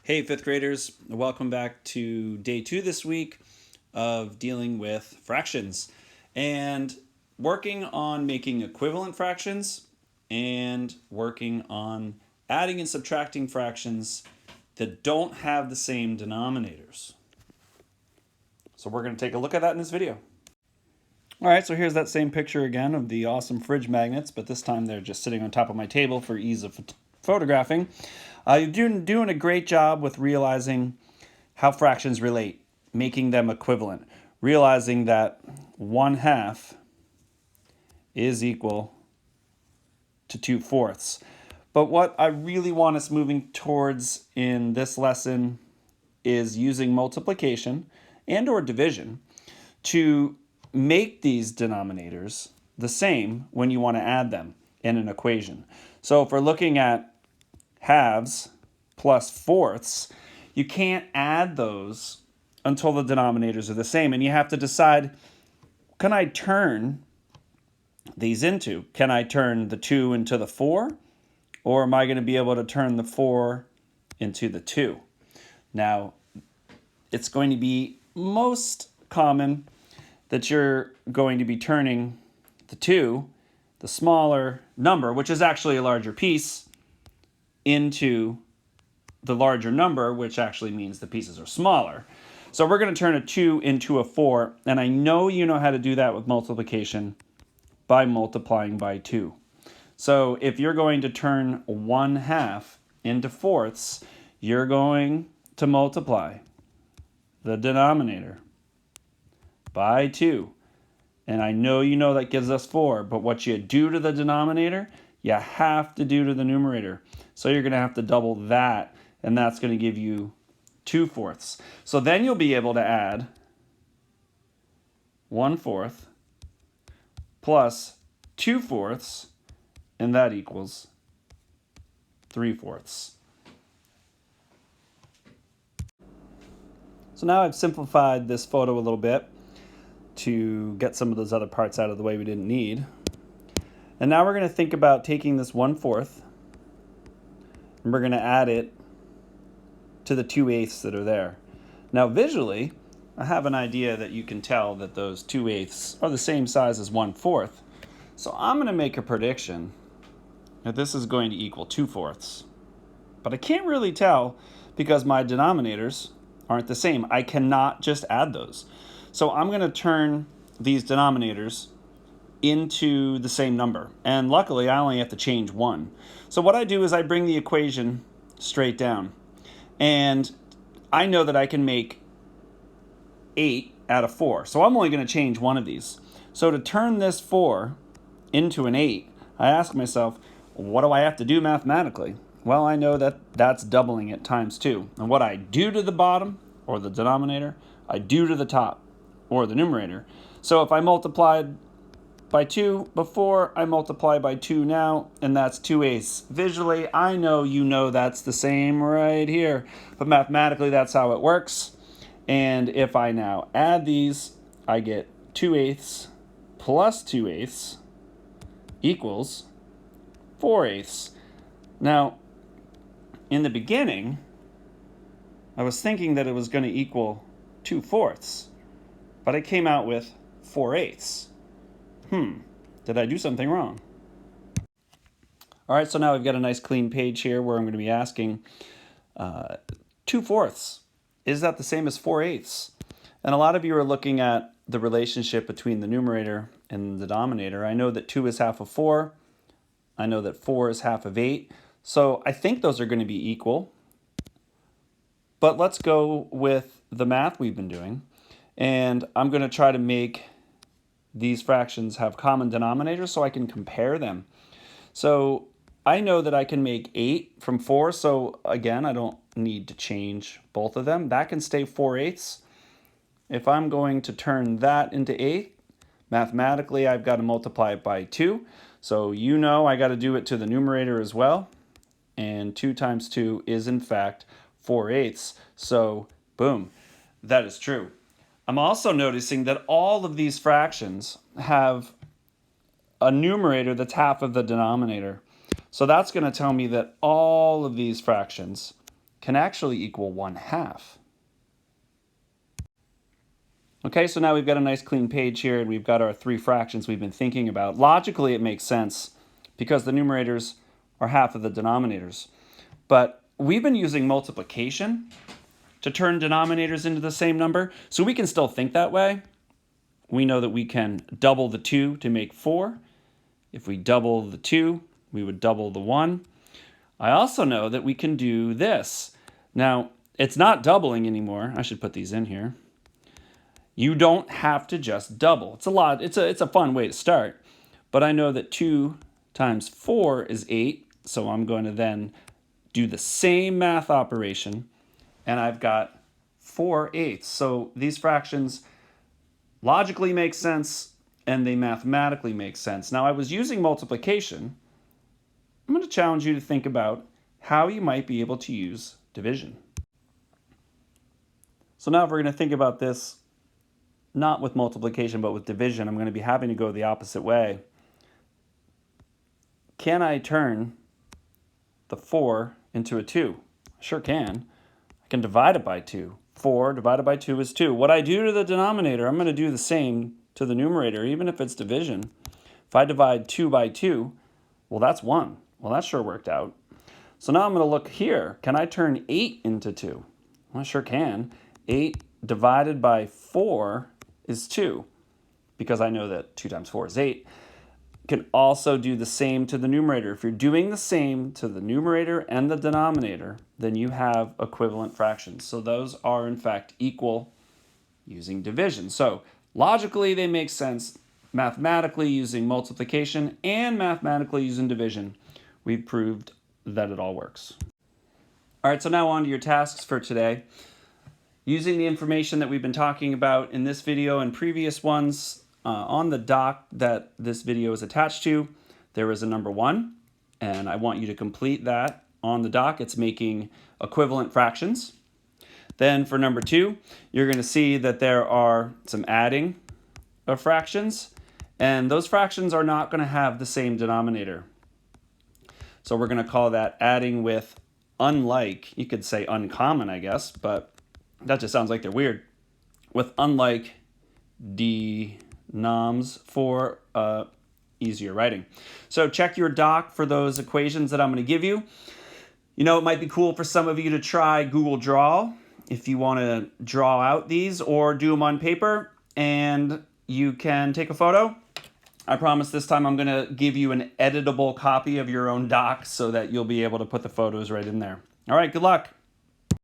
Hey, fifth graders, welcome back to day 2 this week of dealing with fractions and working on making equivalent fractions and working on adding and subtracting fractions that don't have the same denominators. So we're going to take a look at that in this video. All right, so here's that same picture again of the awesome fridge magnets, but this time they're just sitting on top of my table for ease of photographing. You're doing a great job with realizing how fractions relate, making them equivalent, realizing that 1/2 is equal to 2/4. But what I really want us moving towards in this lesson is using multiplication and or division to make these denominators the same when you want to add them in an equation. So if we're looking at halves plus fourths, you can't add those until the denominators are the same. And you have to decide, can I turn these into? Can I turn the 2 into the 4? Or am I going to be able to turn the 4 into the 2? Now, it's going to be most common that you're going to be turning the 2, the smaller number, which is actually a larger piece, into the larger number, which actually means the pieces are smaller. So we're going to turn a 2 into a 4, and I know you know how to do that with multiplication by multiplying by 2. So if you're going to turn 1/2 into fourths, you're going to multiply the denominator by 2. And I know you know that gives us 4, but what you do to the denominator, you have to do to the numerator. So you're going to have to double that, and that's going to give you 2/4. So then you'll be able to add 1/4 plus 2/4, and that equals 3/4. So now I've simplified this photo a little bit to get some of those other parts out of the way we didn't need. And now we're going to think about taking this 1/4 and we're going to add it to the 2/8 that are there. Now visually, I have an idea that you can tell that those 2/8 are the same size as 1/4. So I'm going to make a prediction that this is going to equal 2/4. But I can't really tell because my denominators aren't the same. I cannot just add those. So I'm going to turn these denominators into the same number. And luckily, I only have to change 1. So what I do is I bring the equation straight down. And I know that I can make 8 out of 4. So I'm only going to change one of these. So to turn this 4 into an 8, I ask myself, what do I have to do mathematically? Well, I know that that's doubling it times 2. And what I do to the bottom, or the denominator, I do to the top, or the numerator. So if I multiplied by 2 before, I multiply by 2 now, and that's 2/8. Visually, I know you know that's the same right here, but mathematically that's how it works. And if I now add these, I get 2/8 plus 2/8 equals 4/8. Now, in the beginning, I was thinking that it was going to equal 2/4, but I came out with 4/8. Did I do something wrong? All right, so now we've got a nice clean page here where I'm going to be asking 2/4. Is that the same as 4/8? And a lot of you are looking at the relationship between the numerator and the denominator. I know that 2 is half of 4. I know that 4 is half of 8. So I think those are going to be equal. But let's go with the math we've been doing. And I'm going to try to make these fractions have common denominators so I can compare them. So I know that I can make 8 from 4. So again, I don't need to change both of them. That can stay 4/8. If I'm going to turn that into 8, mathematically I've got to multiply it by 2. So you know I got to do it to the numerator as well. And 2 times 2 is in fact 4/8. So boom, that is true. I'm also noticing that all of these fractions have a numerator that's half of the denominator. So that's going to tell me that all of these fractions can actually equal 1/2. Okay, so now we've got a nice clean page here, and we've got our three fractions we've been thinking about. Logically, it makes sense because the numerators are half of the denominators. But we've been using multiplication to turn denominators into the same number, so we can still think that way. We know that we can double the 2 to make 4. If we double the 2, we would double the 1. I also know that we can do this. Now, it's not doubling anymore. I should put these in here. You don't have to just double. It's a fun way to start. But I know that 2 times 4 is 8, so I'm going to then do the same math operation, and I've got 4/8. So these fractions logically make sense, and they mathematically make sense. Now, I was using multiplication. I'm going to challenge you to think about how you might be able to use division. So now if we're going to think about this, not with multiplication, but with division, I'm going to be having to go the opposite way. Can I turn the 4 into a 2? I sure can. I can divide it by 2. 4 divided by 2 is 2. What I do to the denominator, I'm going to do the same to the numerator, even if it's division. If I divide 2 by 2, well, that's 1. Well, that sure worked out. So now I'm going to look here. Can I turn 8 into 2? Well, I sure can. 8 divided by 4 is 2, because I know that 2 times 4 is 8. You can also do the same to the numerator. If you're doing the same to the numerator and the denominator, then you have equivalent fractions. So those are, in fact, equal using division. So logically, they make sense. Mathematically, using multiplication, and mathematically using division, we've proved that it all works. All right, so now on to your tasks for today. Using the information that we've been talking about in this video and previous ones, on the doc that this video is attached to, there is a number 1, and I want you to complete that on the doc. It's making equivalent fractions. Then for number 2, you're going to see that there are some adding of fractions, and those fractions are not going to have the same denominator. So we're going to call that adding with unlike. You could say uncommon, I guess, but that just sounds like they're weird. With unlike denoms for easier writing. So check your doc for those equations that I'm going to give you. You know, it might be cool for some of you to try Google Draw if you want to draw out these, or do them on paper, and you can take a photo. I promise this time I'm going to give you an editable copy of your own doc so that you'll be able to put the photos right in there. All right, good luck.